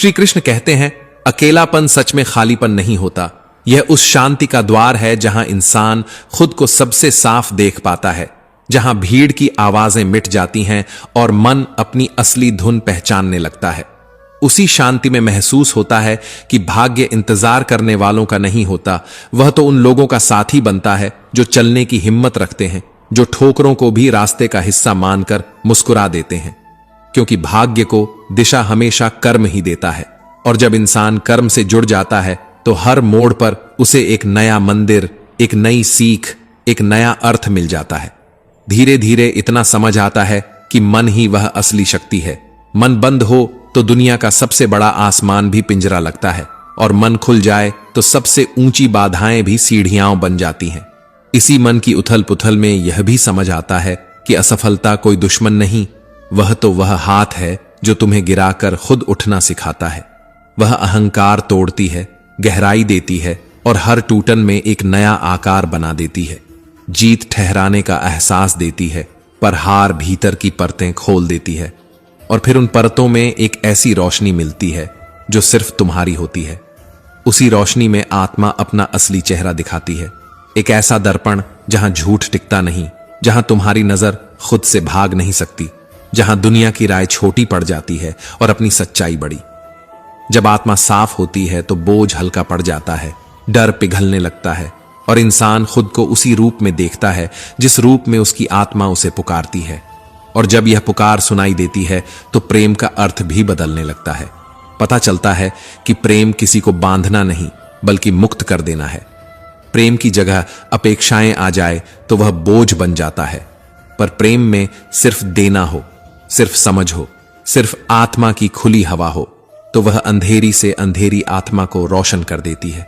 श्री कृष्ण कहते हैं, अकेलापन सच में खालीपन नहीं होता, यह उस शांति का द्वार है जहां इंसान खुद को सबसे साफ देख पाता है, जहां भीड़ की आवाजें मिट जाती हैं और मन अपनी असली धुन पहचानने लगता है। उसी शांति में महसूस होता है कि भाग्य इंतजार करने वालों का नहीं होता, वह तो उन लोगों का साथी बनता है जो चलने की हिम्मत रखते हैं, जो ठोकरों को भी रास्ते का हिस्सा मानकर मुस्कुरा देते हैं। क्योंकि भाग्य को दिशा हमेशा कर्म ही देता है, और जब इंसान कर्म से जुड़ जाता है तो हर मोड़ पर उसे एक नया मंदिर, एक नई सीख, एक नया अर्थ मिल जाता है। धीरे धीरे इतना समझ आता है कि मन ही वह असली शक्ति है। मन बंद हो तो दुनिया का सबसे बड़ा आसमान भी पिंजरा लगता है, और मन खुल जाए तो सबसे ऊंची बाधाएं भी सीढ़ियां बन जाती हैं। इसी मन की उथल पुथल में यह भी समझ आता है कि असफलता कोई दुश्मन नहीं, वह तो वह हाथ है जो तुम्हें गिराकर खुद उठना सिखाता है। वह अहंकार तोड़ती है, गहराई देती है और हर टूटन में एक नया आकार बना देती है। जीत ठहराने का एहसास देती है, पर हार भीतर की परतें खोल देती है, और फिर उन परतों में एक ऐसी रोशनी मिलती है जो सिर्फ तुम्हारी होती है। उसी रोशनी में आत्मा अपना असली चेहरा दिखाती है, एक ऐसा दर्पण जहां झूठ टिकता नहीं, जहां तुम्हारी नजर खुद से भाग नहीं सकती, जहां दुनिया की राय छोटी पड़ जाती है और अपनी सच्चाई बड़ी। जब आत्मा साफ होती है तो बोझ हल्का पड़ जाता है, डर पिघलने लगता है, और इंसान खुद को उसी रूप में देखता है जिस रूप में उसकी आत्मा उसे पुकारती है। और जब यह पुकार सुनाई देती है तो प्रेम का अर्थ भी बदलने लगता है। पता चलता है कि प्रेम किसी को बांधना नहीं बल्कि मुक्त कर देना है। प्रेम की जगह अपेक्षाएं आ जाए तो वह बोझ बन जाता है, पर प्रेम में सिर्फ देना हो, सिर्फ समझ हो, सिर्फ आत्मा की खुली हवा हो, तो वह अंधेरी से अंधेरी आत्मा को रोशन कर देती है।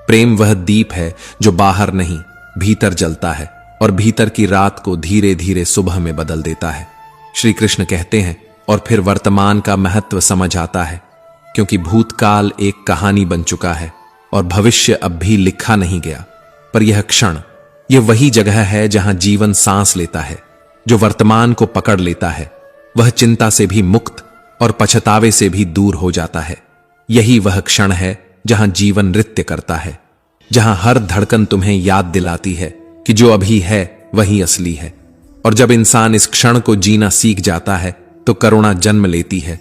प्रेम वह दीप है जो बाहर नहीं भीतर जलता है, और भीतर की रात को धीरे धीरे सुबह में बदल देता है। श्री कृष्ण कहते हैं, और फिर वर्तमान का महत्व समझ आता है, क्योंकि भूतकाल एक कहानी बन चुका है और भविष्य अब भी लिखा नहीं गया, पर यह क्षण, यह वही जगह है जहां जीवन सांस लेता है। जो वर्तमान को पकड़ लेता है वह चिंता से भी मुक्त और पछतावे से भी दूर हो जाता है। यही वह क्षण है जहां जीवन नृत्य करता है, जहां हर धड़कन तुम्हें याद दिलाती है कि जो अभी है वही असली है। और जब इंसान इस क्षण को जीना सीख जाता है तो करुणा जन्म लेती है,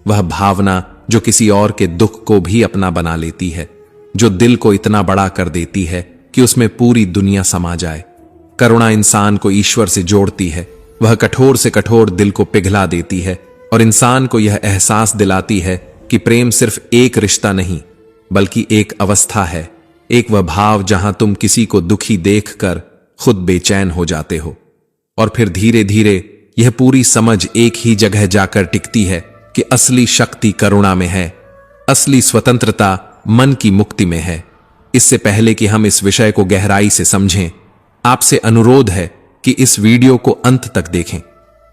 वह भावना जो किसी और के दुख को भी अपना बना लेती है, जो दिल को इतना बड़ा कर देती है कि उसमें पूरी दुनिया समा जाए। करुणा इंसान को ईश्वर से जोड़ती है, वह कठोर से कठोर दिल को पिघला देती है, और इंसान को यह एहसास दिलाती है कि प्रेम सिर्फ एक रिश्ता नहीं बल्कि एक अवस्था है, एक वह भाव जहां तुम किसी को दुखी देखकर खुद बेचैन हो जाते हो। और फिर धीरे धीरे यह पूरी समझ एक ही जगह जाकर टिकती है कि असली शक्ति करुणा में है, असली स्वतंत्रता मन की मुक्ति में है। इससे पहले कि हम इस विषय को गहराई से समझें, आपसे अनुरोध है कि इस वीडियो को अंत तक देखें।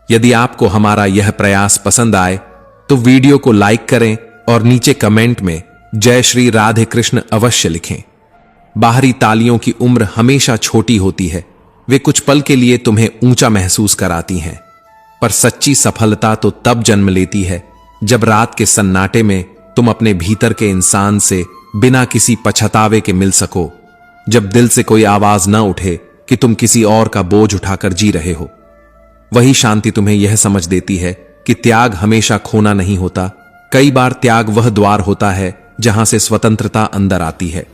यदि आपको हमारा यह प्रयास पसंद आए तो वीडियो को लाइक करें और नीचे कमेंट में जय श्री राधे कृष्ण अवश्य लिखें। बाहरी तालियों की उम्र हमेशा छोटी होती है, वे कुछ पल के लिए तुम्हें ऊंचा महसूस कराती हैं, पर सच्ची सफलता तो तब जन्म लेती है जब रात के सन्नाटे में तुम अपने भीतर के इंसान से बिना किसी पछतावे के मिल सको, जब दिल से कोई आवाज न उठे कि तुम किसी और का बोझ उठाकर जी रहे हो। वही शांति तुम्हें यह समझ देती है कि त्याग हमेशा खोना नहीं होता, कई बार त्याग वह द्वार होता है जहां से स्वतंत्रता अंदर आती है।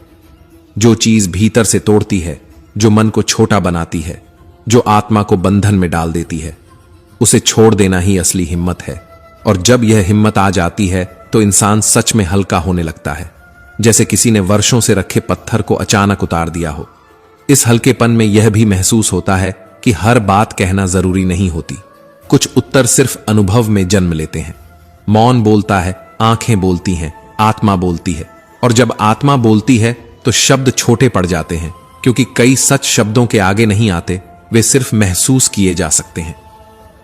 जो चीज भीतर से तोड़ती है, जो मन को छोटा बनाती है, जो आत्मा को बंधन में डाल देती है, उसे छोड़ देना ही असली हिम्मत है। और जब यह हिम्मत आ जाती है तो इंसान सच में हल्का होने लगता है, जैसे किसी ने वर्षों से रखे पत्थर को अचानक उतार दिया हो। इस हल्केपन में यह भी महसूस होता है कि हर बात कहना जरूरी नहीं होती, कुछ उत्तर सिर्फ अनुभव में जन्म लेते हैं। मौन बोलता है, आंखें बोलती हैं, आत्मा बोलती है, और जब आत्मा बोलती है तो शब्द छोटे पड़ जाते हैं, क्योंकि कई सच शब्दों के आगे नहीं आते, वे सिर्फ महसूस किए जा सकते हैं।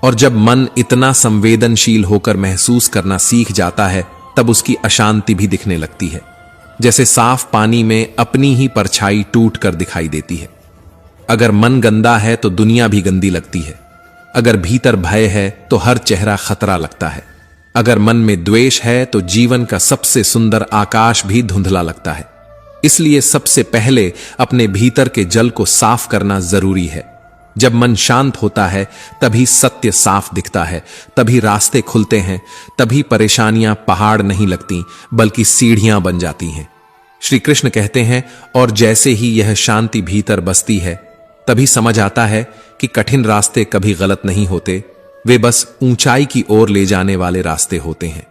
और जब मन इतना संवेदनशील होकर महसूस करना सीख जाता है तब उसकी अशांति भी दिखने लगती है, जैसे साफ पानी में अपनी ही परछाई टूट कर दिखाई देती है। अगर मन गंदा है तो दुनिया भी गंदी लगती है, अगर भीतर भय है तो हर चेहरा खतरा लगता है। अगर मन में द्वेष है तो जीवन का सबसे सुंदर आकाश भी धुंधला लगता है। इसलिए सबसे पहले अपने भीतर के जल को साफ करना जरूरी है। जब मन शांत होता है तभी सत्य साफ दिखता है, तभी रास्ते खुलते हैं, तभी परेशानियां पहाड़ नहीं लगती बल्कि सीढ़ियां बन जाती हैं। श्री कृष्ण कहते हैं, और जैसे ही यह शांति भीतर बसती है तभी समझ आता है कि कठिन रास्ते कभी गलत नहीं होते, वे बस ऊंचाई की ओर ले जाने वाले रास्ते होते हैं।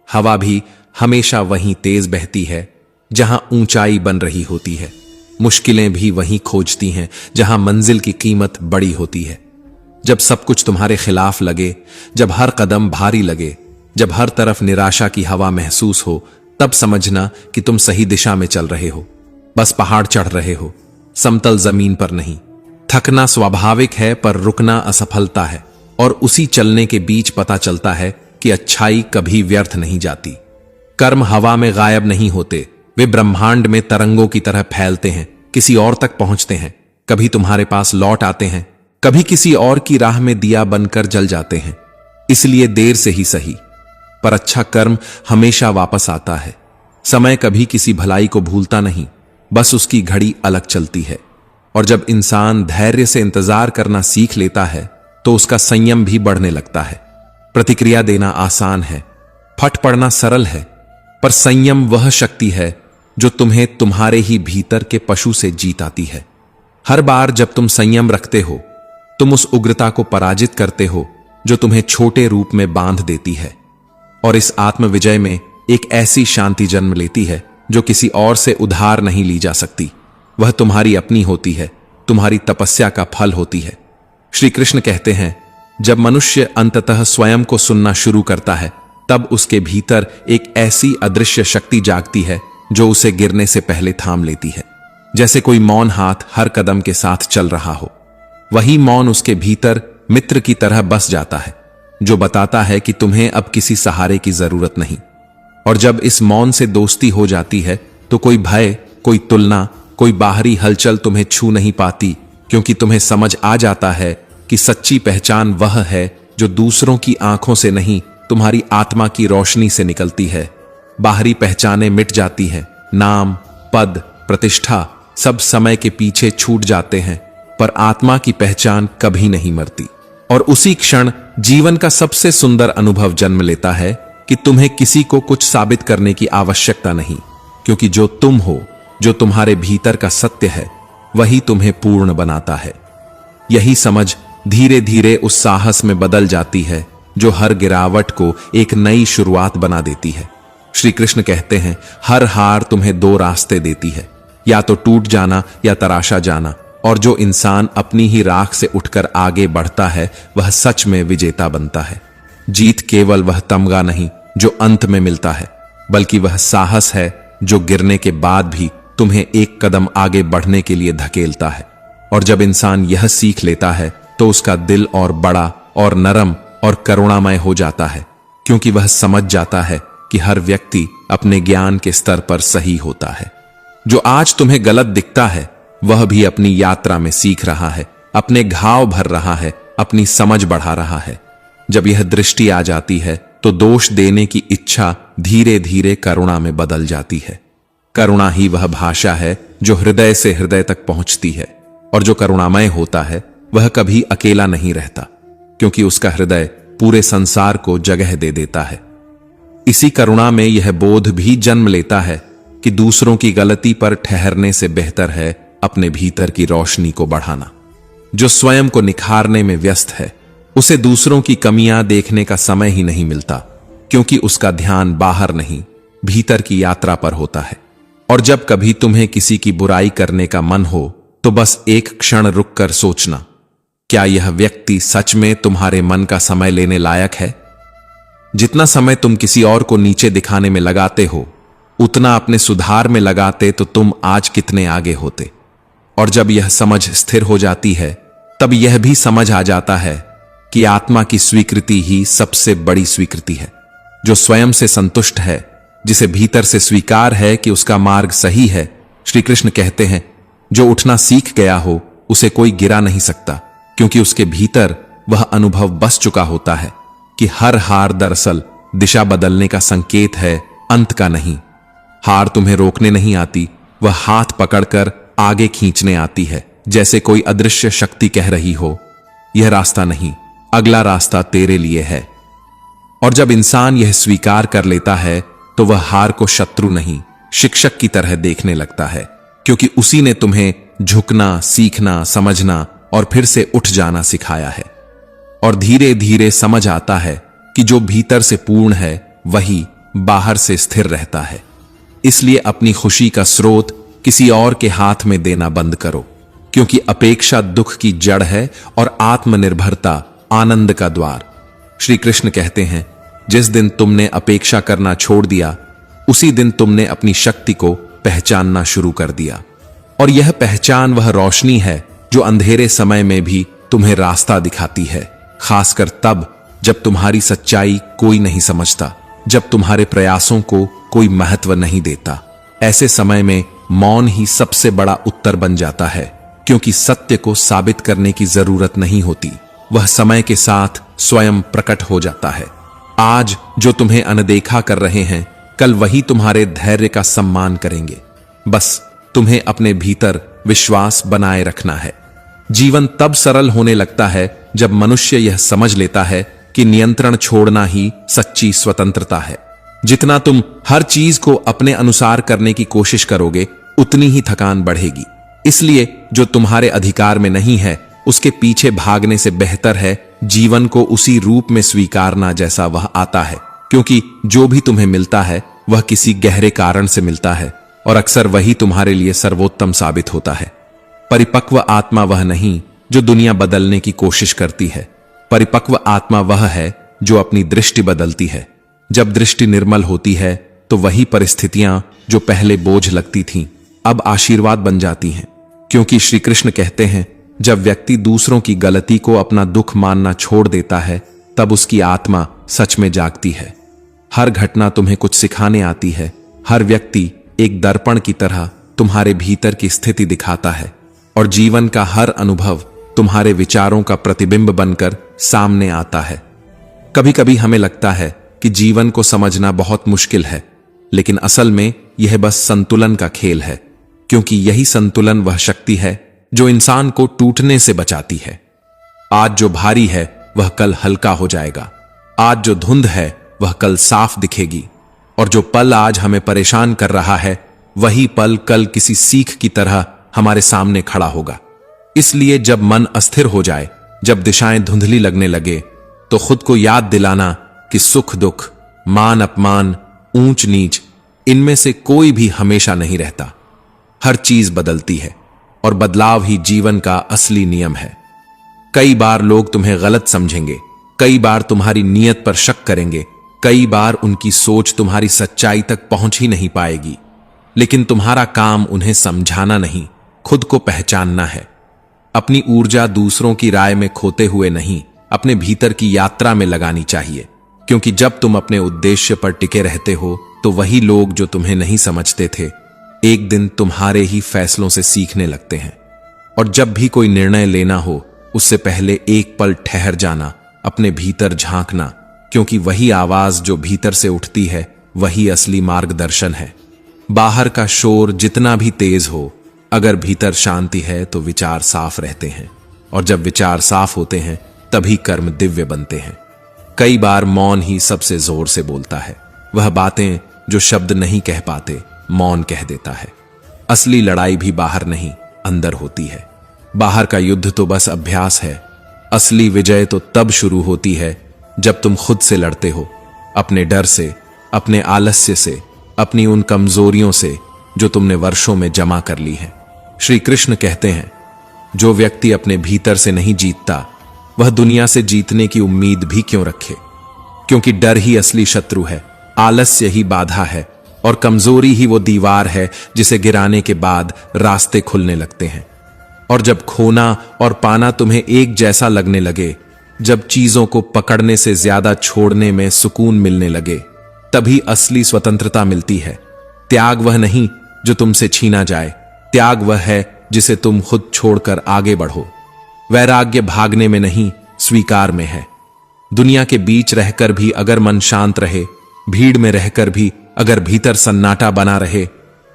हवा भी हमेशा वहीं तेज बहती है जहां ऊंचाई बन रही होती है। मुश्किलें भी वहीं खोजती हैं जहां मंजिल की कीमत बड़ी होती है। जब सब कुछ तुम्हारे खिलाफ लगे, जब हर कदम भारी लगे, जब हर तरफ निराशा की हवा महसूस हो, तब समझना कि तुम सही दिशा में चल रहे हो, बस पहाड़ चढ़ रहे हो, समतल जमीन पर नहीं। थकना स्वाभाविक है पर रुकना असफलता है, और उसी चलने के बीच पता चलता है कि अच्छाई कभी व्यर्थ नहीं जाती। कर्म हवा में गायब नहीं होते, वे ब्रह्मांड में तरंगों की तरह फैलते हैं, किसी और तक पहुंचते हैं, कभी तुम्हारे पास लौट आते हैं, कभी किसी और की राह में दिया बनकर जल जाते हैं। इसलिए देर से ही सही, पर अच्छा कर्म हमेशा वापस आता है। समय कभी किसी भलाई को भूलता नहीं, बस उसकी घड़ी अलग चलती है। और जब इंसान धैर्य से इंतजार करना सीख लेता है तो उसका संयम भी बढ़ने लगता है। प्रतिक्रिया देना आसान है, फट पड़ना सरल है, पर संयम वह शक्ति है जो तुम्हें तुम्हारे ही भीतर के पशु से जीत आती है। हर बार जब तुम संयम रखते हो, तुम उस उग्रता को पराजित करते हो जो तुम्हें छोटे रूप में बांध देती है। और इस आत्मविजय में एक ऐसी शांति जन्म लेती है जो किसी और से उधार नहीं ली जा सकती। वह तुम्हारी अपनी होती है, तुम्हारी तपस्या का फल होती है। श्री कृष्ण कहते हैं, जब मनुष्य अंततः स्वयं को सुनना शुरू करता है तब उसके भीतर एक ऐसी अदृश्य शक्ति जागती है जो उसे गिरने से पहले थाम लेती है। जैसे कोई मौन हाथ हर कदम के साथ चल रहा हो, वही मौन उसके भीतर मित्र की तरह बस जाता है, जो बताता है कि तुम्हें अब किसी सहारे की जरूरत नहीं। और जब इस मौन से दोस्ती हो जाती है तो कोई भय, कोई तुलना, कोई बाहरी हलचल तुम्हें छू नहीं पाती, क्योंकि तुम्हें समझ आ जाता है कि सच्ची पहचान वह है जो दूसरों की आंखों से नहीं, तुम्हारी आत्मा की रोशनी से निकलती है। बाहरी पहचानें मिट जाती हैं, नाम, पद, प्रतिष्ठा सब समय के पीछे छूट जाते हैं, पर आत्मा की पहचान कभी नहीं मरती। और उसी क्षण जीवन का सबसे सुंदर अनुभव जन्म लेता है कि तुम्हें किसी को कुछ साबित करने की आवश्यकता नहीं, क्योंकि जो तुम हो, जो तुम्हारे भीतर का सत्य है, वही तुम्हें पूर्ण बनाता है। यही समझ धीरे धीरे उस साहस में बदल जाती है जो हर गिरावट को एक नई शुरुआत बना देती है। श्री कृष्ण कहते हैं, हर हार तुम्हें दो रास्ते देती है, या तो टूट जाना या तराशा जाना। और जो इंसान अपनी ही राख से उठकर आगे बढ़ता है वह सच में विजेता बनता है। जीत केवल वह तमगा नहीं जो अंत में मिलता है, बल्कि वह साहस है जो गिरने के बाद भी तुम्हें एक कदम आगे बढ़ने के लिए धकेलता है। और जब इंसान यह सीख लेता है तो उसका दिल और बड़ा और नरम और करुणामय हो जाता है, क्योंकि वह समझ जाता है कि हर व्यक्ति अपने ज्ञान के स्तर पर सही होता है। जो आज तुम्हें गलत दिखता है वह भी अपनी यात्रा में सीख रहा है, अपने घाव भर रहा है, अपनी समझ बढ़ा रहा है। जब यह दृष्टि आ जाती है तो दोष देने की इच्छा धीरे धीरे करुणा में बदल जाती है। करुणा ही वह भाषा है जो हृदय से हृदय तक पहुंचती है, और जो करुणामय होता है वह कभी अकेला नहीं रहता, क्योंकि उसका हृदय पूरे संसार को जगह दे देता है। इसी करुणा में यह बोध भी जन्म लेता है कि दूसरों की गलती पर ठहरने से बेहतर है अपने भीतर की रोशनी को बढ़ाना। जो स्वयं को निखारने में व्यस्त है उसे दूसरों की कमियां देखने का समय ही नहीं मिलता, क्योंकि उसका ध्यान बाहर नहीं, भीतर की यात्रा पर होता है। और जब कभी तुम्हें किसी की बुराई करने का मन हो तो बस एक क्षण रुककर सोचना, क्या यह व्यक्ति सच में तुम्हारे मन का समय लेने लायक है? जितना समय तुम किसी और को नीचे दिखाने में लगाते हो, उतना अपने सुधार में लगाते तो तुम आज कितने आगे होते। और जब यह समझ स्थिर हो जाती है तब यह भी समझ आ जाता है कि आत्मा की स्वीकृति ही सबसे बड़ी स्वीकृति है। जो स्वयं से संतुष्ट है, जिसे भीतर से स्वीकार है कि उसका मार्ग सही है, श्री कृष्ण कहते हैं, जो उठना सीख गया हो उसे कोई गिरा नहीं सकता, क्योंकि उसके भीतर वह अनुभव बस चुका होता है कि हर हार दरअसल दिशा बदलने का संकेत है, अंत का नहीं। हार तुम्हें रोकने नहीं आती, वह हाथ पकड़कर आगे खींचने आती है, जैसे कोई अदृश्य शक्ति कह रही हो, यह रास्ता नहीं, अगला रास्ता तेरे लिए है। और जब इंसान यह स्वीकार कर लेता है तो वह हार को शत्रु नहीं, शिक्षक की तरह देखने लगता है, क्योंकि उसी ने तुम्हें झुकना, सीखना, समझना और फिर से उठ जाना सिखाया है। और धीरे धीरे समझ आता है कि जो भीतर से पूर्ण है वही बाहर से स्थिर रहता है। इसलिए अपनी खुशी का स्रोत किसी और के हाथ में देना बंद करो, क्योंकि अपेक्षा दुख की जड़ है और आत्मनिर्भरता आनंद का द्वार। श्री कृष्ण कहते हैं, जिस दिन तुमने अपेक्षा करना छोड़ दिया, उसी दिन तुमने अपनी शक्ति को पहचानना शुरू कर दिया। और यह पहचान वह रोशनी है जो अंधेरे समय में भी तुम्हें रास्ता दिखाती है, खासकर तब जब तुम्हारी सच्चाई कोई नहीं समझता, जब तुम्हारे प्रयासों को कोई महत्व नहीं देता। ऐसे समय में मौन ही सबसे बड़ा उत्तर बन जाता है, क्योंकि सत्य को साबित करने की जरूरत नहीं होती, वह समय के साथ स्वयं प्रकट हो जाता है। आज जो तुम्हें अनदेखा कर रहे हैं, कल वही तुम्हारे धैर्य का सम्मान करेंगे। बस तुम्हें अपने भीतर विश्वास बनाए रखना है। जीवन तब सरल होने लगता है जब मनुष्य यह समझ लेता है कि नियंत्रण छोड़ना ही सच्ची स्वतंत्रता है। जितना तुम हर चीज को अपने अनुसार करने की कोशिश करोगे, उतनी ही थकान बढ़ेगी। इसलिए जो तुम्हारे अधिकार में नहीं है, उसके पीछे भागने से बेहतर है जीवन को उसी रूप में स्वीकारना जैसा वह आता है, क्योंकि जो भी तुम्हें मिलता है वह किसी गहरे कारण से मिलता है और अक्सर वही तुम्हारे लिए सर्वोत्तम साबित होता है। परिपक्व आत्मा वह नहीं जो दुनिया बदलने की कोशिश करती है। परिपक्व आत्मा वह है जो अपनी दृष्टि बदलती है। जब दृष्टि निर्मल होती है तो वही परिस्थितियां जो पहले बोझ लगती थीं, अब आशीर्वाद बन जाती हैं। क्योंकि श्री कृष्ण कहते हैं, जब व्यक्ति दूसरों की गलती को अपना दुख मानना छोड़ देता है, तब उसकी आत्मा सच में जागती है। हर घटना तुम्हें कुछ सिखाने आती है। हर व्यक्ति एक दर्पण की तरह तुम्हारे भीतर की स्थिति दिखाता है और जीवन का हर अनुभव तुम्हारे विचारों का प्रतिबिंब बनकर सामने आता है। कभी कभी हमें लगता है कि जीवन को समझना बहुत मुश्किल है, लेकिन असल में यह बस संतुलन का खेल है, क्योंकि यही संतुलन वह शक्ति है जो इंसान को टूटने से बचाती है। आज जो भारी है वह कल हल्का हो जाएगा। आज जो धुंध है वह कल साफ दिखेगी। और जो पल आज हमें परेशान कर रहा है, वही पल कल किसी सीख की तरह हमारे सामने खड़ा होगा। इसलिए जब मन अस्थिर हो जाए, जब दिशाएं धुंधली लगने लगे, तो खुद को याद दिलाना कि सुख दुख, मान अपमान, ऊंच नीच, इनमें से कोई भी हमेशा नहीं रहता। हर चीज बदलती है और बदलाव ही जीवन का असली नियम है। कई बार लोग तुम्हें गलत समझेंगे, कई बार तुम्हारी नीयत पर शक करेंगे, कई बार उनकी सोच तुम्हारी सच्चाई तक पहुंच ही नहीं पाएगी, लेकिन तुम्हारा काम उन्हें समझाना नहीं, खुद को पहचानना है। अपनी ऊर्जा दूसरों की राय में खोते हुए नहीं, अपने भीतर की यात्रा में लगानी चाहिए, क्योंकि जब तुम अपने उद्देश्य पर टिके रहते हो, तो वही लोग जो तुम्हें नहीं समझते थे, एक दिन तुम्हारे ही फैसलों से सीखने लगते हैं। और जब भी कोई निर्णय लेना हो, उससे पहले एक पल ठहर जाना, अपने भीतर झांकना, क्योंकि वही आवाज जो भीतर से उठती है, वही असली मार्गदर्शन है। बाहर का शोर जितना भी तेज हो, अगर भीतर शांति है तो विचार साफ रहते हैं, और जब विचार साफ होते हैं तभी कर्म दिव्य बनते हैं। कई बार मौन ही सबसे जोर से बोलता है। वह बातें जो शब्द नहीं कह पाते, मौन कह देता है। असली लड़ाई भी बाहर नहीं, अंदर होती है। बाहर का युद्ध तो बस अभ्यास है। असली विजय तो तब शुरू होती है जब तुम खुद से लड़ते हो, अपने डर से, अपने आलस्य से, अपनी उन कमजोरियों से जो तुमने वर्षों में जमा कर ली है। श्री कृष्ण कहते हैं, जो व्यक्ति अपने भीतर से नहीं जीतता, वह दुनिया से जीतने की उम्मीद भी क्यों रखे, क्योंकि डर ही असली शत्रु है, आलस्य ही बाधा है, और कमजोरी ही वो दीवार है जिसे गिराने के बाद रास्ते खुलने लगते हैं। और जब खोना और पाना तुम्हें एक जैसा लगने लगे, जब चीजों को पकड़ने से ज्यादा छोड़ने में सुकून मिलने लगे, तभी असली स्वतंत्रता मिलती है। त्याग वह नहीं जो तुमसे छीना जाए, त्याग वह है जिसे तुम खुद छोड़कर आगे बढ़ो। वैराग्य भागने में नहीं, स्वीकार में है। दुनिया के बीच रहकर भी अगर मन शांत रहे, भीड़ में रहकर भी अगर भीतर सन्नाटा बना रहे,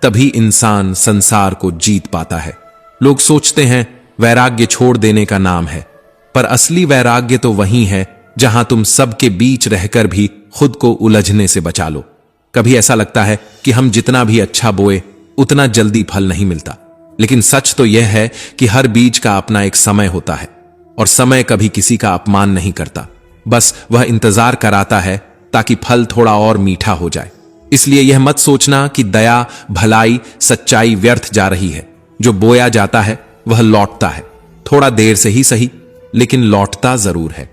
तभी इंसान संसार को जीत पाता है। लोग सोचते हैं वैराग्य छोड़ देने का नाम है, पर असली वैराग्य तो वही है जहां तुम सबके बीच रहकर भी खुद को उलझने से बचा लो। कभी ऐसा लगता है कि हम जितना भी अच्छा बोए उतना जल्दी फल नहीं मिलता, लेकिन सच तो यह है कि हर बीज का अपना एक समय होता है, और समय कभी किसी का अपमान नहीं करता, बस वह इंतजार कराता है ताकि फल थोड़ा और मीठा हो जाए। इसलिए यह मत सोचना कि दया, भलाई, सच्चाई व्यर्थ जा रही है। जो बोया जाता है वह लौटता है, थोड़ा देर से ही सही, लेकिन लौटता जरूर है।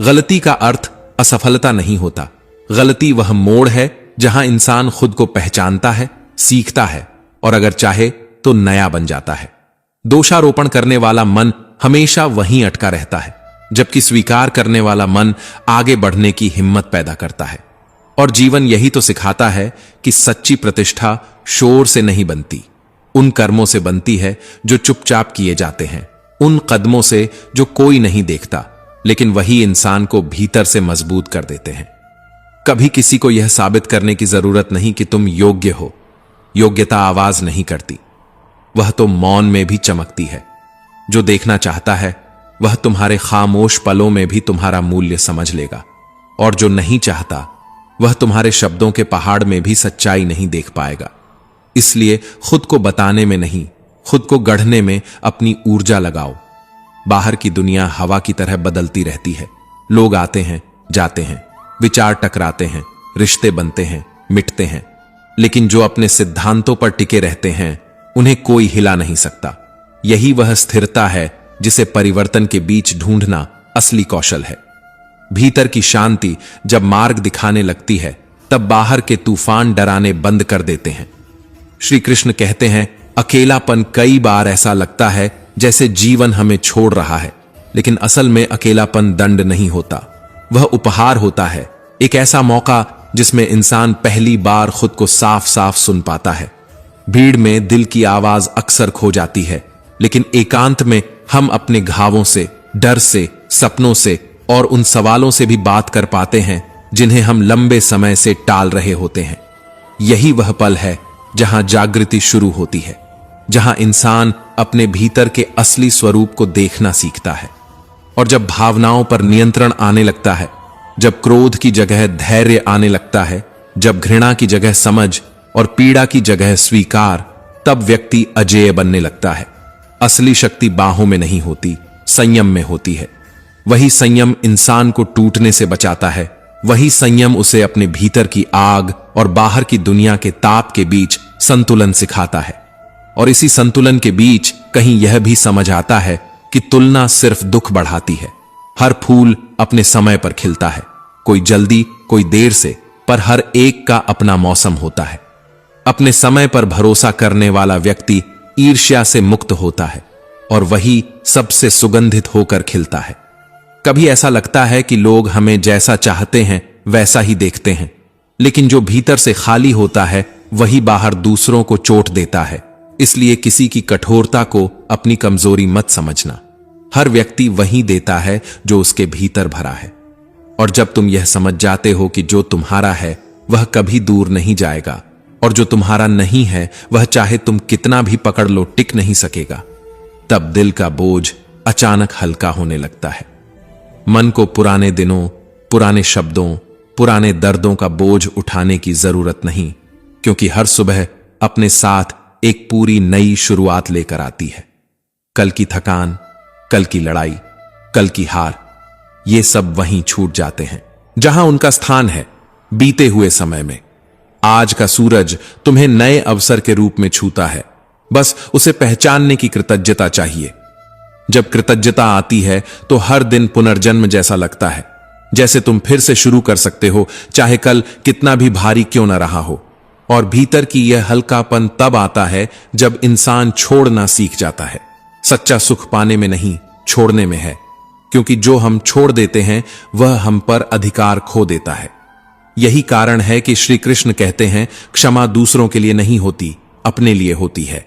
गलती का अर्थ असफलता नहीं होता। गलती वह मोड़ है जहां इंसान खुद को पहचानता है, सीखता है और अगर चाहे तो नया बन जाता है। दोषारोपण करने वाला मन हमेशा वहीं अटका रहता है, जबकि स्वीकार करने वाला मन आगे बढ़ने की हिम्मत पैदा करता है। और जीवन यही तो सिखाता है कि सच्ची प्रतिष्ठा शोर से नहीं बनती, उन कर्मों से बनती है जो चुपचाप किए जाते हैं, उन कदमों से जो कोई नहीं देखता, लेकिन वही इंसान को भीतर से मजबूत कर देते हैं। कभी किसी को यह साबित करने की जरूरत नहीं कि तुम योग्य हो। योग्यता आवाज नहीं करती, वह तो मौन में भी चमकती है। जो देखना चाहता है वह तुम्हारे खामोश पलों में भी तुम्हारा मूल्य समझ लेगा, और जो नहीं चाहता वह तुम्हारे शब्दों के पहाड़ में भी सच्चाई नहीं देख पाएगा। इसलिए खुद को बताने में नहीं, खुद को गढ़ने में अपनी ऊर्जा लगाओ। बाहर की दुनिया हवा की तरह बदलती रहती है। लोग आते हैं, जाते हैं, विचार टकराते हैं, रिश्ते बनते हैं, मिटते हैं, लेकिन जो अपने सिद्धांतों पर टिके रहते हैं उन्हें कोई हिला नहीं सकता। यही वह स्थिरता है जिसे परिवर्तन के बीच ढूंढना असली कौशल है। भीतर की शांति जब मार्ग दिखाने लगती है, तब बाहर के तूफान डराने बंद कर देते हैं। श्री कृष्ण कहते हैं, अकेलापन कई बार ऐसा लगता है जैसे जीवन हमें छोड़ रहा है, लेकिन असल में अकेलापन दंड नहीं होता, वह उपहार होता है। एक ऐसा मौका जिसमें इंसान पहली बार खुद को साफ साफ सुन पाता है। भीड़ में दिल की आवाज अक्सर खो जाती है, लेकिन एकांत में हम अपने घावों से, डर से, सपनों से और उन सवालों से भी बात कर पाते हैं जिन्हें हम लंबे समय से टाल रहे होते हैं। यही वह पल है जहां जागृति शुरू होती है, जहां इंसान अपने भीतर के असली स्वरूप को देखना सीखता है। और जब भावनाओं पर नियंत्रण आने लगता है, जब क्रोध की जगह धैर्य आने लगता है, जब घृणा की जगह समझ और पीड़ा की जगह स्वीकार, तब व्यक्ति अजेय बनने लगता है। असली शक्ति बाहों में नहीं होती, संयम में होती है। वही संयम इंसान को टूटने से बचाता है, वही संयम उसे अपने भीतर की आग और बाहर की दुनिया के ताप के बीच संतुलन सिखाता है। और इसी संतुलन के बीच कहीं यह भी समझ आता है कि तुलना सिर्फ दुख बढ़ाती है। हर फूल अपने समय पर खिलता है, कोई जल्दी, कोई देर से, पर हर एक का अपना मौसम होता है। अपने समय पर भरोसा करने वाला व्यक्ति ईर्ष्या से मुक्त होता है और वही सबसे सुगंधित होकर खिलता है। कभी ऐसा लगता है कि लोग हमें जैसा चाहते हैं वैसा ही देखते हैं, लेकिन जो भीतर से खाली होता है वही बाहर दूसरों को चोट देता है। इसलिए किसी की कठोरता को अपनी कमजोरी मत समझना। हर व्यक्ति वही देता है जो उसके भीतर भरा है। और जब तुम यह समझ जाते हो कि जो तुम्हारा है वह कभी दूर नहीं जाएगा, और जो तुम्हारा नहीं है वह चाहे तुम कितना भी पकड़ लो टिक नहीं सकेगा, तब दिल का बोझ अचानक हल्का होने लगता है। मन को पुराने दिनों, पुराने शब्दों, पुराने दर्दों का बोझ उठाने की जरूरत नहीं, क्योंकि हर सुबह अपने साथ एक पूरी नई शुरुआत लेकर आती है। कल की थकान, कल की लड़ाई, कल की हार, ये सब वहीं छूट जाते हैं जहां उनका स्थान है, बीते हुए समय में। आज का सूरज तुम्हें नए अवसर के रूप में छूता है, बस उसे पहचानने की कृतज्ञता चाहिए। जब कृतज्ञता आती है तो हर दिन पुनर्जन्म जैसा लगता है, जैसे तुम फिर से शुरू कर सकते हो, चाहे कल कितना भी भारी क्यों न रहा हो। और भीतर की यह हल्कापन तब आता है जब इंसान छोड़ना सीख जाता है। सच्चा सुख पाने में नहीं, छोड़ने में है, क्योंकि जो हम छोड़ देते हैं वह हम पर अधिकार खो देता है। यही कारण है कि श्री कृष्ण कहते हैं, क्षमा दूसरों के लिए नहीं होती, अपने लिए होती है।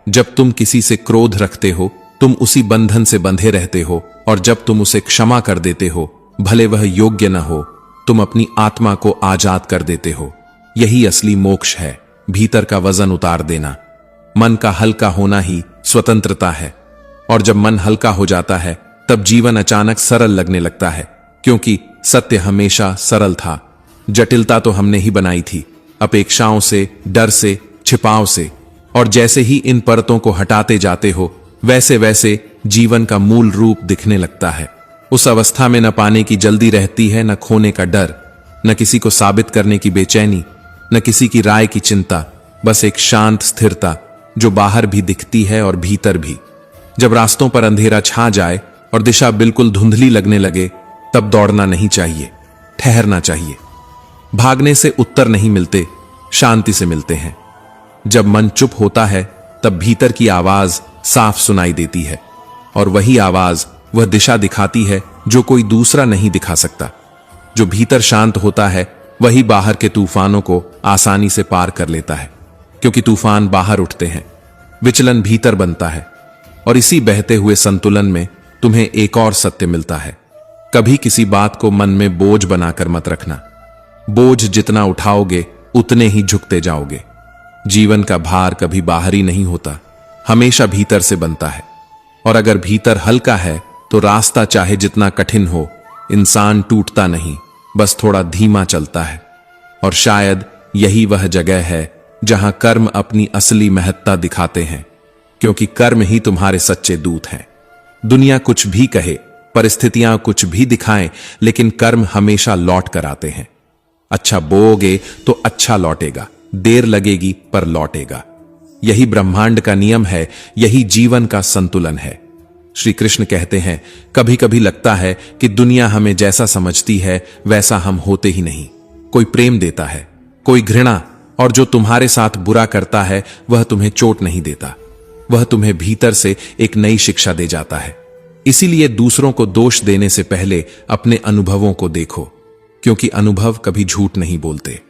जब तुम किसी से क्रोध रखते हो तुम उसी बंधन से बंधे रहते हो, और जब तुम उसे क्षमा कर देते हो भले वह योग्य न हो, तुम अपनी आत्मा को आजाद कर देते हो। यही असली मोक्ष है, भीतर का वजन उतार देना। मन का हल्का होना ही स्वतंत्रता है। और जब मन हल्का हो जाता है तब जीवन अचानक सरल लगने लगता है, क्योंकि सत्य हमेशा सरल था। जटिलता तो हमने ही बनाई थी, अपेक्षाओं से, डर से, छिपाव से। और जैसे ही इन परतों को हटाते जाते हो, वैसे वैसे जीवन का मूल रूप दिखने लगता है। उस अवस्था में न पाने की जल्दी रहती है, न खोने का डर, न किसी को साबित करने की बेचैनी, न किसी की राय की चिंता, बस एक शांत स्थिरता जो बाहर भी दिखती है और भीतर भी। जब रास्तों पर अंधेरा छा जाए और दिशा बिल्कुल धुंधली लगने लगे, तब दौड़ना नहीं चाहिए, ठहरना चाहिए। भागने से उत्तर नहीं मिलते, शांति से मिलते हैं। जब मन चुप होता है तब भीतर की आवाज साफ सुनाई देती है, और वही आवाज वह दिशा दिखाती है जो कोई दूसरा नहीं दिखा सकता। जो भीतर शांत होता है वही बाहर के तूफानों को आसानी से पार कर लेता है, क्योंकि तूफान बाहर उठते हैं, विचलन भीतर बनता है। और इसी बहते हुए संतुलन में तुम्हें एक और सत्य मिलता है। कभी किसी बात को मन में बोझ बनाकर मत रखना। बोझ जितना उठाओगे उतने ही झुकते जाओगे। जीवन का भार कभी बाहरी नहीं होता, हमेशा भीतर से बनता है। और अगर भीतर हल्का है तो रास्ता चाहे जितना कठिन हो, इंसान टूटता नहीं, बस थोड़ा धीमा चलता है। और शायद यही वह जगह है जहां कर्म अपनी असली महत्ता दिखाते हैं, क्योंकि कर्म ही तुम्हारे सच्चे दूत हैं। दुनिया कुछ भी कहे, परिस्थितियां कुछ भी दिखाएं, लेकिन कर्म हमेशा लौट कर आते हैं। अच्छा बोओगे तो अच्छा लौटेगा, देर लगेगी पर लौटेगा। यही ब्रह्मांड का नियम है, यही जीवन का संतुलन है। श्री कृष्ण कहते हैं, कभी कभी लगता है कि दुनिया हमें जैसा समझती है वैसा हम होते ही नहीं। कोई प्रेम देता है, कोई घृणा, और जो तुम्हारे साथ बुरा करता है वह तुम्हें चोट नहीं देता, वह तुम्हें भीतर से एक नई शिक्षा दे जाता है। इसीलिए दूसरों को दोष देने से पहले अपने अनुभवों को देखो, क्योंकि अनुभव कभी झूठ नहीं बोलते।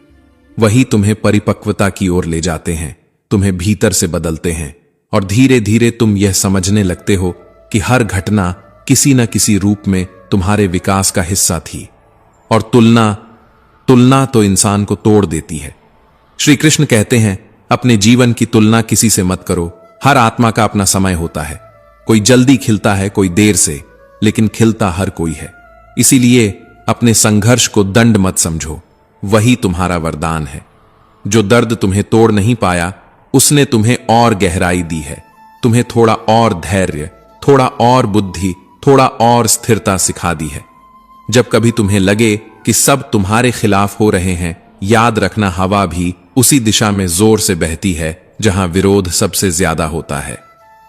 वही तुम्हें परिपक्वता की ओर ले जाते हैं, तुम्हें भीतर से बदलते हैं। और धीरे धीरे तुम यह समझने लगते हो कि हर घटना किसी न किसी रूप में तुम्हारे विकास का हिस्सा थी। और तुलना तो इंसान को तोड़ देती है। श्री कृष्ण कहते हैं, अपने जीवन की तुलना किसी से मत करो। हर आत्मा का अपना समय होता है, कोई जल्दी खिलता है, कोई देर से, लेकिन खिलता हर कोई है। इसीलिए अपने संघर्ष को दंड मत समझो, वही तुम्हारा वरदान है। जो दर्द तुम्हें तोड़ नहीं पाया, उसने तुम्हें और गहराई दी है, तुम्हें थोड़ा और धैर्य, थोड़ा और बुद्धि, थोड़ा और स्थिरता सिखा दी है। जब कभी तुम्हें लगे कि सब तुम्हारे खिलाफ हो रहे हैं, याद रखना हवा भी उसी दिशा में जोर से बहती है जहां विरोध सबसे ज्यादा होता है।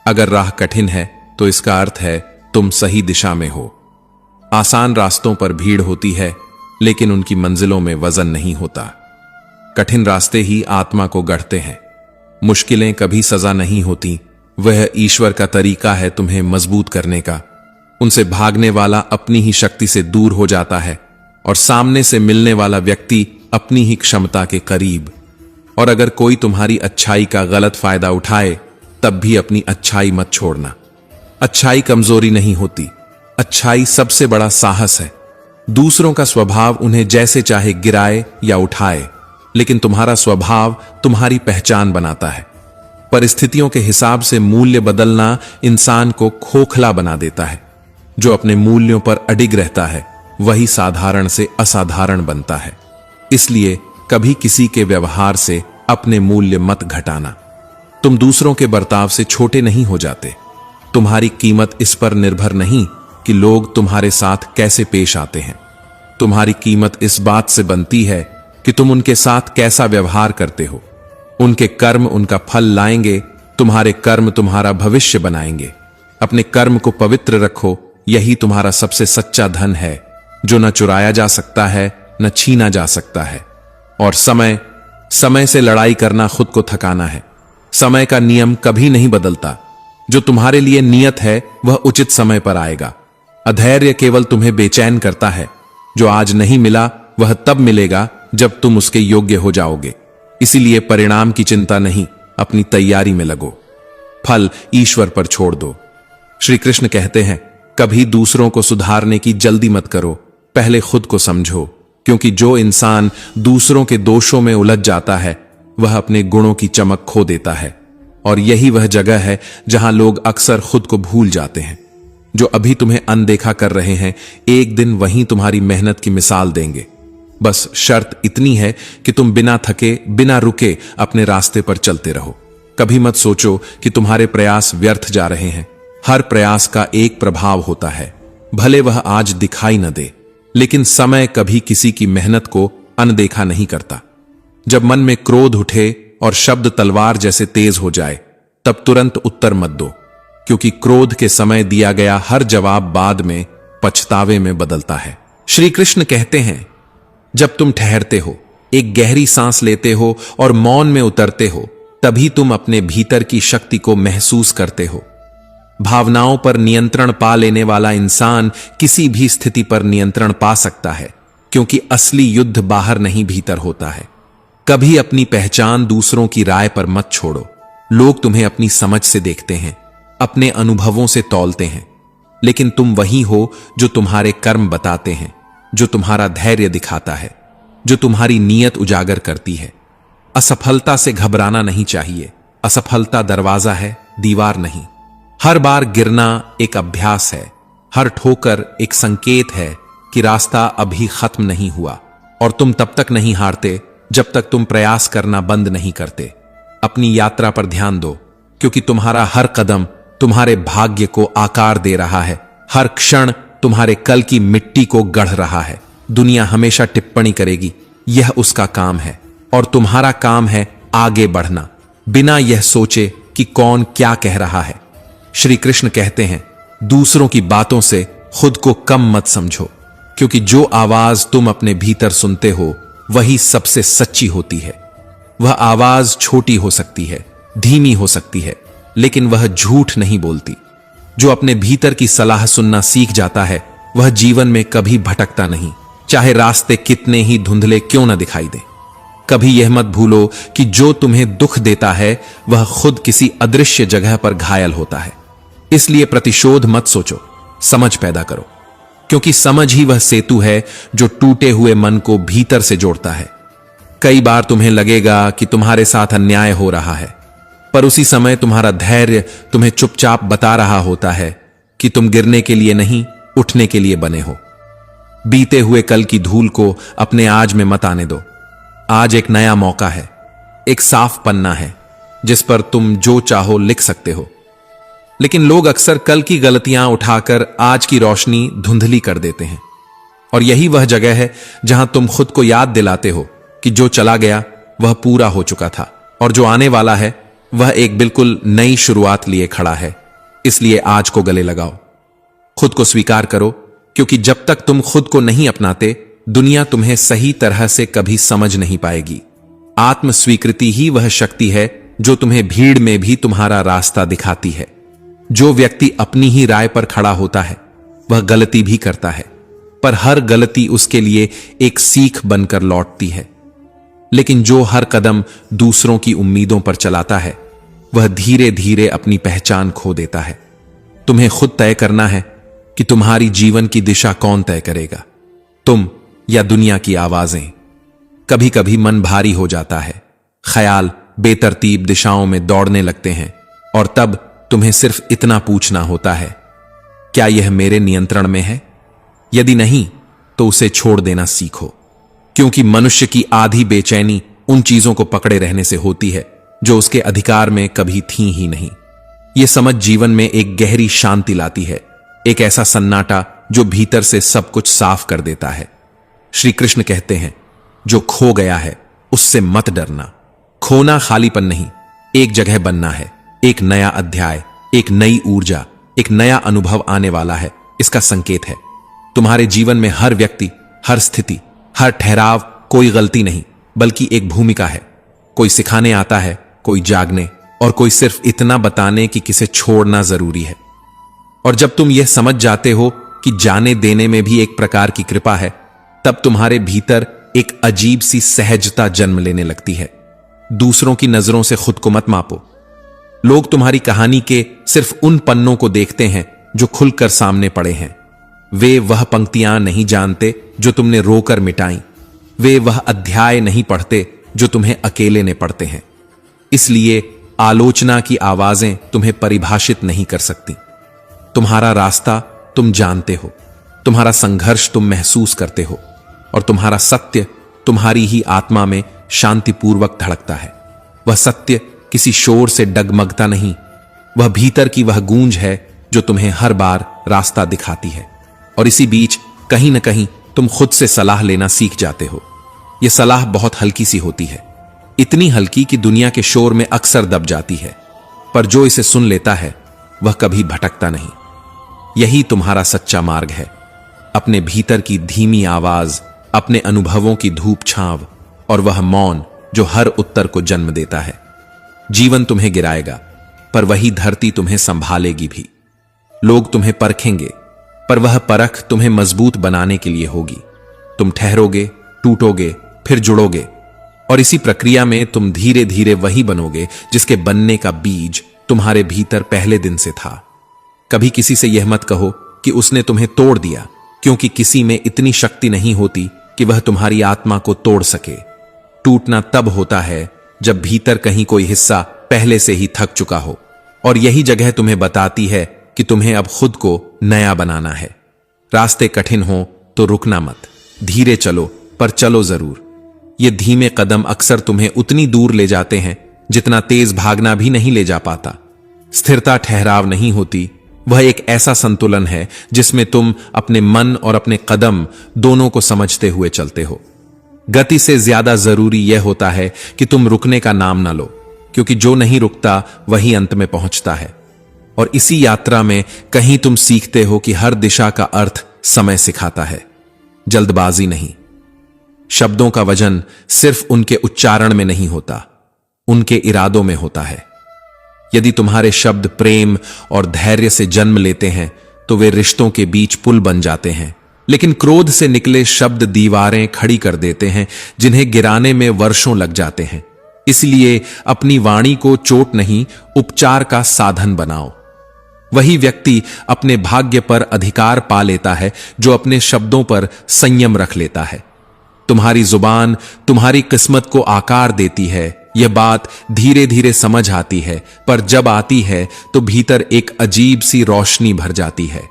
अगर राह कठिन है तो इसका अर्थ है तुम सही दिशा में हो। आसान रास्तों पर भीड़ होती है, लेकिन उनकी मंजिलों में वजन नहीं होता। कठिन रास्ते ही आत्मा को गढ़ते हैं। मुश्किलें कभी सजा नहीं होती, वह ईश्वर का तरीका है तुम्हें मजबूत करने का। उनसे भागने वाला अपनी ही शक्ति से दूर हो जाता है, और सामने से मिलने वाला व्यक्ति अपनी ही क्षमता के करीब। और अगर कोई तुम्हारी अच्छाई का गलत फायदा उठाए, तब भी अपनी अच्छाई मत छोड़ना। अच्छाई कमजोरी नहीं होती, अच्छाई सबसे बड़ा साहस है। दूसरों का स्वभाव उन्हें जैसे चाहे गिराए या उठाए, लेकिन तुम्हारा स्वभाव तुम्हारी पहचान बनाता है। परिस्थितियों के हिसाब से मूल्य बदलना इंसान को खोखला बना देता है। जो अपने मूल्यों पर अडिग रहता है, वही साधारण से असाधारण बनता है। इसलिए कभी किसी के व्यवहार से अपने मूल्य मत घटाना। तुम दूसरों के बर्ताव से छोटे नहीं हो जाते। तुम्हारी कीमत इस पर निर्भर नहीं कि लोग तुम्हारे साथ कैसे पेश आते हैं। तुम्हारी कीमत इस बात से बनती है कि तुम उनके साथ कैसा व्यवहार करते हो। उनके कर्म उनका फल लाएंगे, तुम्हारे कर्म तुम्हारा भविष्य बनाएंगे। अपने कर्म को पवित्र रखो, यही तुम्हारा सबसे सच्चा धन है, जो न चुराया जा सकता है, न छीना जा सकता है। और समय से लड़ाई करना खुद को थकाना है। समय का नियम कभी नहीं बदलता। जो तुम्हारे लिए नियत है वह उचित समय पर आएगा। अधैर्य केवल तुम्हें बेचैन करता है। जो आज नहीं मिला वह तब मिलेगा जब तुम उसके योग्य हो जाओगे। इसीलिए परिणाम की चिंता नहीं, अपनी तैयारी में लगो। फल ईश्वर पर छोड़ दो। श्री कृष्ण कहते हैं, कभी दूसरों को सुधारने की जल्दी मत करो, पहले खुद को समझो, क्योंकि जो इंसान दूसरों के दोषों में उलझ जाता है वह अपने गुणों की चमक खो देता है। और यही वह जगह है जहां लोग अक्सर खुद को भूल जाते हैं। जो अभी तुम्हें अनदेखा कर रहे हैं, एक दिन वहीं तुम्हारी मेहनत की मिसाल देंगे। बस शर्त इतनी है कि तुम बिना थके, बिना रुके अपने रास्ते पर चलते रहो। कभी मत सोचो कि तुम्हारे प्रयास व्यर्थ जा रहे हैं। हर प्रयास का एक प्रभाव होता है, भले वह आज दिखाई न दे, लेकिन समय कभी किसी की मेहनत को अनदेखा नहीं करता। जब मन में क्रोध उठे और शब्द तलवार जैसे तेज हो जाए, तब तुरंत उत्तर मत दो, क्योंकि क्रोध के समय दिया गया हर जवाब बाद में पछतावे में बदलता है। श्री कृष्ण कहते हैं, जब तुम ठहरते हो, एक गहरी सांस लेते हो और मौन में उतरते हो, तभी तुम अपने भीतर की शक्ति को महसूस करते हो। भावनाओं पर नियंत्रण पा लेने वाला इंसान किसी भी स्थिति पर नियंत्रण पा सकता है, क्योंकि असली युद्ध बाहर नहीं भीतर होता है। कभी अपनी पहचान दूसरों की राय पर मत छोड़ो। लोग तुम्हें अपनी समझ से देखते हैं, अपने अनुभवों से तौलते हैं, लेकिन तुम वही हो जो तुम्हारे कर्म बताते हैं, जो तुम्हारा धैर्य दिखाता है, जो तुम्हारी नीयत उजागर करती है। असफलता से घबराना नहीं चाहिए। असफलता दरवाजा है, दीवार नहीं। हर बार गिरना एक अभ्यास है, हर ठोकर एक संकेत है कि रास्ता अभी खत्म नहीं हुआ। और तुम तब तक नहीं हारते जब तक तुम प्रयास करना बंद नहीं करते। अपनी यात्रा पर ध्यान दो, क्योंकि तुम्हारा हर कदम तुम्हारे भाग्य को आकार दे रहा है। हर क्षण तुम्हारे कल की मिट्टी को गढ़ रहा है। दुनिया हमेशा टिप्पणी करेगी, यह उसका काम है, और तुम्हारा काम है आगे बढ़ना, बिना यह सोचे कि कौन क्या कह रहा है। श्री कृष्ण कहते हैं, दूसरों की बातों से खुद को कम मत समझो, क्योंकि जो आवाज तुम अपने भीतर सुनते हो वही सबसे सच्ची होती है। वह आवाज छोटी हो सकती है, धीमी हो सकती है, लेकिन वह झूठ नहीं बोलती। जो अपने भीतर की सलाह सुनना सीख जाता है वह जीवन में कभी भटकता नहीं, चाहे रास्ते कितने ही धुंधले क्यों न दिखाई दे। कभी यह मत भूलो कि जो तुम्हें दुख देता है वह खुद किसी अदृश्य जगह पर घायल होता है। इसलिए प्रतिशोध मत सोचो, समझ पैदा करो, क्योंकि समझ ही वह सेतु है जो टूटे हुए मन को भीतर से जोड़ता है। कई बार तुम्हें लगेगा कि तुम्हारे साथ अन्याय हो रहा है, पर उसी समय तुम्हारा धैर्य तुम्हें चुपचाप बता रहा होता है कि तुम गिरने के लिए नहीं, उठने के लिए बने हो। बीते हुए कल की धूल को अपने आज में मत आने दो। आज एक नया मौका है, एक साफ पन्ना है जिस पर तुम जो चाहो लिख सकते हो। लेकिन लोग अक्सर कल की गलतियां उठाकर आज की रोशनी धुंधली कर देते हैं। और यही वह जगह है जहां तुम खुद को याद दिलाते हो कि जो चला गया वह पूरा हो चुका था, और जो आने वाला है वह एक बिल्कुल नई शुरुआत लिए खड़ा है। इसलिए आज को गले लगाओ, खुद को स्वीकार करो, क्योंकि जब तक तुम खुद को नहीं अपनाते, दुनिया तुम्हें सही तरह से कभी समझ नहीं पाएगी। आत्म स्वीकृति ही वह शक्ति है जो तुम्हें भीड़ में भी तुम्हारा रास्ता दिखाती है। जो व्यक्ति अपनी ही राय पर खड़ा होता है वह गलती भी करता है, पर हर गलती उसके लिए एक सीख बनकर लौटती है। लेकिन जो हर कदम दूसरों की उम्मीदों पर चलाता है वह धीरे धीरे अपनी पहचान खो देता है। तुम्हें खुद तय करना है कि तुम्हारी जीवन की दिशा कौन तय करेगा, तुम या दुनिया की आवाजें। कभी कभी मन भारी हो जाता है, ख्याल बेतरतीब दिशाओं में दौड़ने लगते हैं, और तब तुम्हें सिर्फ इतना पूछना होता है, क्या यह मेरे नियंत्रण में है? यदि नहीं तो उसे छोड़ देना सीखो, क्योंकि मनुष्य की आधी बेचैनी उन चीजों को पकड़े रहने से होती है जो उसके अधिकार में कभी थी ही नहीं। यह समझ जीवन में एक गहरी शांति लाती है, एक ऐसा सन्नाटा जो भीतर से सब कुछ साफ कर देता है। श्री कृष्ण कहते हैं, जो खो गया है उससे मत डरना। खोना खालीपन नहीं, एक जगह बनना है। एक नया अध्याय, एक नई ऊर्जा, एक नया अनुभव आने वाला है, इसका संकेत है। तुम्हारे जीवन में हर व्यक्ति, हर स्थिति, हर ठहराव कोई गलती नहीं, बल्कि एक भूमिका है। कोई सिखाने आता है, कोई जागने, और कोई सिर्फ इतना बताने कि किसे छोड़ना जरूरी है। और जब तुम यह समझ जाते हो कि जाने देने में भी एक प्रकार की कृपा है, तब तुम्हारे भीतर एक अजीब सी सहजता जन्म लेने लगती है। दूसरों की नजरों से खुद को मत मापो। लोग तुम्हारी कहानी के सिर्फ उन पन्नों को देखते हैं जो खुलकर सामने पड़े हैं। वे वह पंक्तियां नहीं जानते जो तुमने रोकर मिटाई। वे वह अध्याय नहीं पढ़ते जो तुम्हें अकेले ने पढ़ते हैं। इसलिए आलोचना की आवाजें तुम्हें परिभाषित नहीं कर सकती। तुम्हारा रास्ता तुम जानते हो, तुम्हारा संघर्ष तुम महसूस करते हो, और तुम्हारा सत्य तुम्हारी ही आत्मा में शांतिपूर्वक धड़कता है। वह सत्य किसी शोर से डगमगता नहीं, वह भीतर की वह गूंज है जो तुम्हें हर बार रास्ता दिखाती है। और इसी बीच कहीं न कहीं तुम खुद से सलाह लेना सीख जाते हो। यह सलाह बहुत हल्की सी होती है, इतनी हल्की कि दुनिया के शोर में अक्सर दब जाती है, पर जो इसे सुन लेता है वह कभी भटकता नहीं। यही तुम्हारा सच्चा मार्ग है, अपने भीतर की धीमी आवाज, अपने अनुभवों की धूप छांव, और वह मौन जो हर उत्तर को जन्म देता है। जीवन तुम्हें गिराएगा, पर वही धरती तुम्हें संभालेगी भी। लोग तुम्हें परखेंगे, पर वह परख तुम्हें मजबूत बनाने के लिए होगी। तुम ठहरोगे, टूटोगे, फिर जुड़ोगे, और इसी प्रक्रिया में तुम धीरे धीरे वही बनोगे जिसके बनने का बीज तुम्हारे भीतर पहले दिन से था। कभी किसी से यह मत कहो कि उसने तुम्हें तोड़ दिया, क्योंकि किसी में इतनी शक्ति नहीं होती कि वह तुम्हारी आत्मा को तोड़ सके। टूटना तब होता है जब भीतर कहीं कोई हिस्सा पहले से ही थक चुका हो, और यही जगह तुम्हें बताती है कि तुम्हें अब खुद को नया बनाना है। रास्ते कठिन हो तो रुकना मत, धीरे चलो, पर चलो जरूर। ये धीमे कदम अक्सर तुम्हें उतनी दूर ले जाते हैं जितना तेज भागना भी नहीं ले जा पाता। स्थिरता ठहराव नहीं होती, वह एक ऐसा संतुलन है जिसमें तुम अपने मन और अपने कदम दोनों को समझते हुए चलते हो। गति से ज्यादा जरूरी यह होता है कि तुम रुकने का नाम ना लो, क्योंकि जो नहीं रुकता वही अंत में पहुंचता है। और इसी यात्रा में कहीं तुम सीखते हो कि हर दिशा का अर्थ समय सिखाता है, जल्दबाजी नहीं। शब्दों का वजन सिर्फ उनके उच्चारण में नहीं होता, उनके इरादों में होता है। यदि तुम्हारे शब्द प्रेम और धैर्य से जन्म लेते हैं तो वे रिश्तों के बीच पुल बन जाते हैं, लेकिन क्रोध से निकले शब्द दीवारें खड़ी कर देते हैं जिन्हें गिराने में वर्षों लग जाते हैं। इसलिए अपनी वाणी को चोट नहीं, उपचार का साधन बनाओ। वही व्यक्ति अपने भाग्य पर अधिकार पा लेता है जो अपने शब्दों पर संयम रख लेता है। तुम्हारी जुबान तुम्हारी किस्मत को आकार देती है, यह बात धीरे धीरे समझ आती है, पर जब आती है तो भीतर एक अजीब सी रोशनी भर जाती है।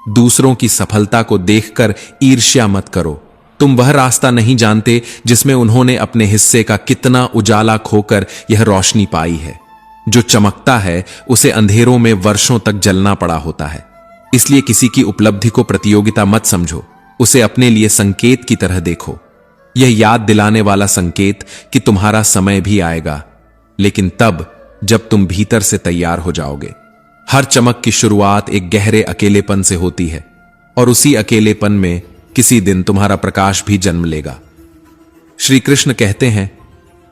दूसरों की सफलता को देखकर ईर्ष्या मत करो। तुम वह रास्ता नहीं जानते जिसमें उन्होंने अपने हिस्से का कितना उजाला खोकर यह रोशनी पाई है। जो चमकता है उसे अंधेरों में वर्षों तक जलना पड़ा होता है। इसलिए किसी की उपलब्धि को प्रतियोगिता मत समझो, उसे अपने लिए संकेत की तरह देखो। यह याद दिलाने वाला संकेत कि तुम्हारा समय भी आएगा, लेकिन तब जब तुम भीतर से तैयार हो जाओगे। हर चमक की शुरुआत एक गहरे अकेलेपन से होती है, और उसी अकेलेपन में किसी दिन तुम्हारा प्रकाश भी जन्म लेगा। श्री कृष्ण कहते हैं,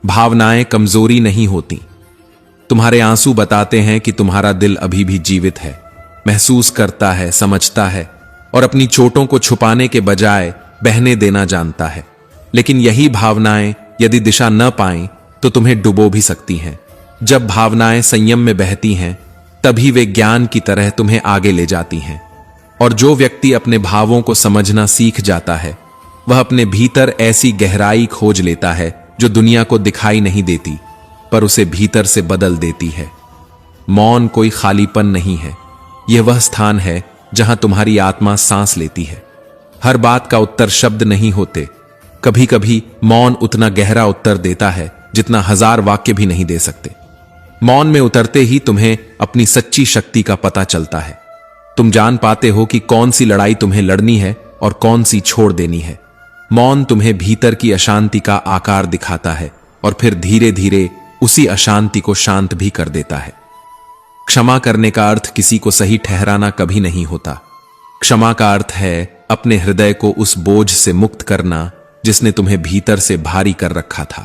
भावनाएं कमजोरी नहीं होती। तुम्हारे आंसू बताते हैं कि तुम्हारा दिल अभी भी जीवित है, महसूस करता है, समझता है, और अपनी चोटों को छुपाने के बजाय बहने देना जानता है। लेकिन यही भावनाएं यदि दिशा न पाएं तो तुम्हें डुबो भी सकती हैं। जब भावनाएं संयम में बहती हैं तभी वे ज्ञान की तरह तुम्हें आगे ले जाती हैं। और जो व्यक्ति अपने भावों को समझना सीख जाता है वह अपने भीतर ऐसी गहराई खोज लेता है जो दुनिया को दिखाई नहीं देती, पर उसे भीतर से बदल देती है। मौन कोई खालीपन नहीं है, यह वह स्थान है जहां तुम्हारी आत्मा सांस लेती है। हर बात का उत्तर शब्द नहीं होते, कभी कभी मौन उतना गहरा उत्तर देता है जितना 1000 वाक्य भी नहीं दे सकते। मौन में उतरते ही तुम्हें अपनी सच्ची शक्ति का पता चलता है। तुम जान पाते हो कि कौन सी लड़ाई तुम्हें लड़नी है और कौन सी छोड़ देनी है। मौन तुम्हें भीतर की अशांति का आकार दिखाता है और फिर धीरे धीरे उसी अशांति को शांत भी कर देता है। क्षमा करने का अर्थ किसी को सही ठहराना कभी नहीं होता। क्षमा का अर्थ है अपने हृदय को उस बोझ से मुक्त करना जिसने तुम्हें भीतर से भारी कर रखा था।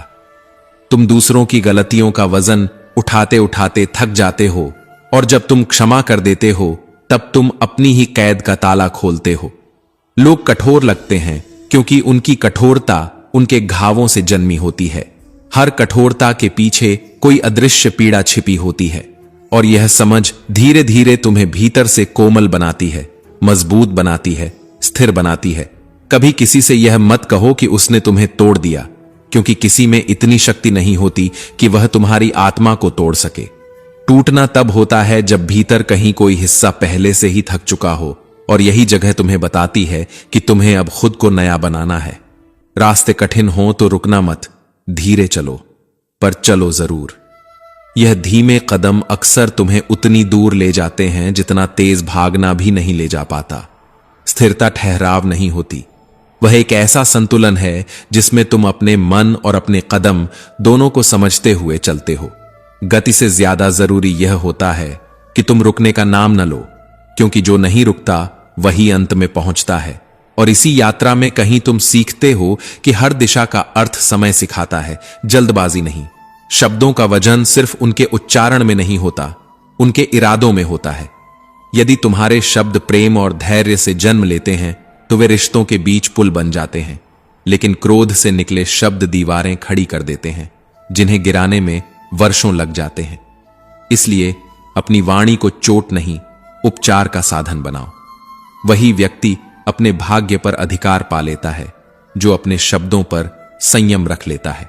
तुम दूसरों की गलतियों का वजन उठाते उठाते थक जाते हो, और जब तुम क्षमा कर देते हो तब तुम अपनी ही कैद का ताला खोलते हो। लोग कठोर लगते हैं क्योंकि उनकी कठोरता उनके घावों से जन्मी होती है। हर कठोरता के पीछे कोई अदृश्य पीड़ा छिपी होती है, और यह समझ धीरे धीरे तुम्हें भीतर से कोमल बनाती है, मजबूत बनाती है, स्थिर बनाती है। कभी किसी से यह मत कहो कि उसने तुम्हें तोड़ दिया, क्योंकि किसी में इतनी शक्ति नहीं होती कि वह तुम्हारी आत्मा को तोड़ सके। टूटना तब होता है जब भीतर कहीं कोई हिस्सा पहले से ही थक चुका हो, और यही जगह तुम्हें बताती है कि तुम्हें अब खुद को नया बनाना है। रास्ते कठिन हो तो रुकना मत, धीरे चलो, पर चलो जरूर। यह धीमे कदम अक्सर तुम्हें उतनी दूर ले जाते हैं जितना तेज भागना भी नहीं ले जा पाता। स्थिरता ठहराव नहीं होती, वह एक ऐसा संतुलन है जिसमें तुम अपने मन और अपने कदम दोनों को समझते हुए चलते हो। गति से ज्यादा जरूरी यह होता है कि तुम रुकने का नाम न लो, क्योंकि जो नहीं रुकता वही अंत में पहुंचता है। और इसी यात्रा में कहीं तुम सीखते हो कि हर दिशा का अर्थ समय सिखाता है, जल्दबाजी नहीं। शब्दों का वजन सिर्फ उनके उच्चारण में नहीं होता, उनके इरादों में होता है। यदि तुम्हारे शब्द प्रेम और धैर्य से जन्म लेते हैं तो वे रिश्तों के बीच पुल बन जाते हैं, लेकिन क्रोध से निकले शब्द दीवारें खड़ी कर देते हैं, जिन्हें गिराने में वर्षों लग जाते हैं। इसलिए अपनी वाणी को चोट नहीं, उपचार का साधन बनाओ। वही व्यक्ति अपने भाग्य पर अधिकार पा लेता है जो अपने शब्दों पर संयम रख लेता है।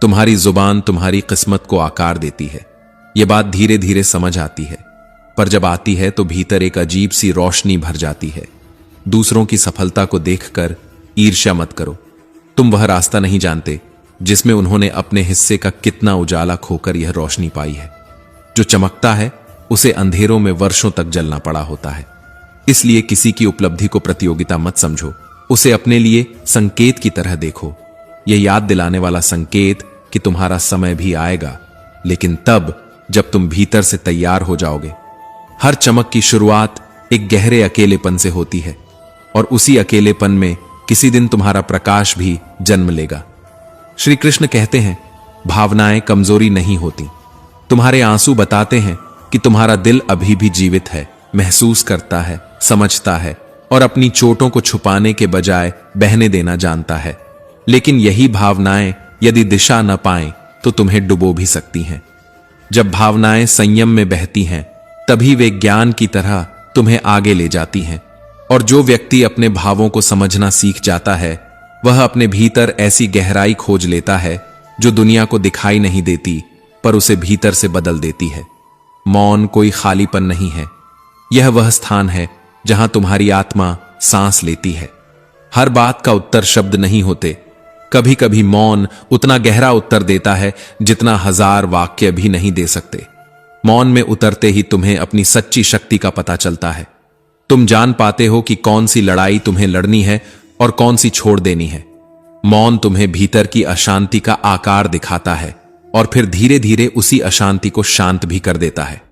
तुम्हारी जुबान तुम्हारी किस्मत को आकार देती है। यह बात धीरे धीरे समझ आती है, पर जब आती है तो भीतर एक अजीब सी रोशनी भर जाती है। दूसरों की सफलता को देखकर ईर्ष्या मत करो। तुम वह रास्ता नहीं जानते जिसमें उन्होंने अपने हिस्से का कितना उजाला खोकर यह रोशनी पाई है। जो चमकता है उसे अंधेरों में वर्षों तक जलना पड़ा होता है। इसलिए किसी की उपलब्धि को प्रतियोगिता मत समझो, उसे अपने लिए संकेत की तरह देखो। यह याद दिलाने वाला संकेत कि तुम्हारा समय भी आएगा, लेकिन तब जब तुम भीतर से तैयार हो जाओगे। हर चमक की शुरुआत एक गहरे अकेलेपन से होती है, और उसी अकेलेपन में किसी दिन तुम्हारा प्रकाश भी जन्म लेगा। श्री कृष्ण कहते हैं, भावनाएं कमजोरी नहीं होती। तुम्हारे आंसू बताते हैं कि तुम्हारा दिल अभी भी जीवित है, महसूस करता है, समझता है, और अपनी चोटों को छुपाने के बजाय बहने देना जानता है। लेकिन यही भावनाएं यदि दिशा न पाएं तो तुम्हें डुबो भी सकती हैं। जब भावनाएं संयम में बहती हैं, तभी वे ज्ञान की तरह तुम्हें आगे ले जाती हैं। और जो व्यक्ति अपने भावों को समझना सीख जाता है, वह अपने भीतर ऐसी गहराई खोज लेता है जो दुनिया को दिखाई नहीं देती, पर उसे भीतर से बदल देती है। मौन कोई खालीपन नहीं है, यह वह स्थान है जहां तुम्हारी आत्मा सांस लेती है। हर बात का उत्तर शब्द नहीं होते। कभी कभी मौन उतना गहरा उत्तर देता है जितना 1000 वाक्य भी नहीं दे सकते। मौन में उतरते ही तुम्हें अपनी सच्ची शक्ति का पता चलता है। तुम जान पाते हो कि कौन सी लड़ाई तुम्हें लड़नी है और कौन सी छोड़ देनी है। मौन तुम्हें भीतर की अशांति का आकार दिखाता है और फिर धीरे धीरे उसी अशांति को शांत भी कर देता है।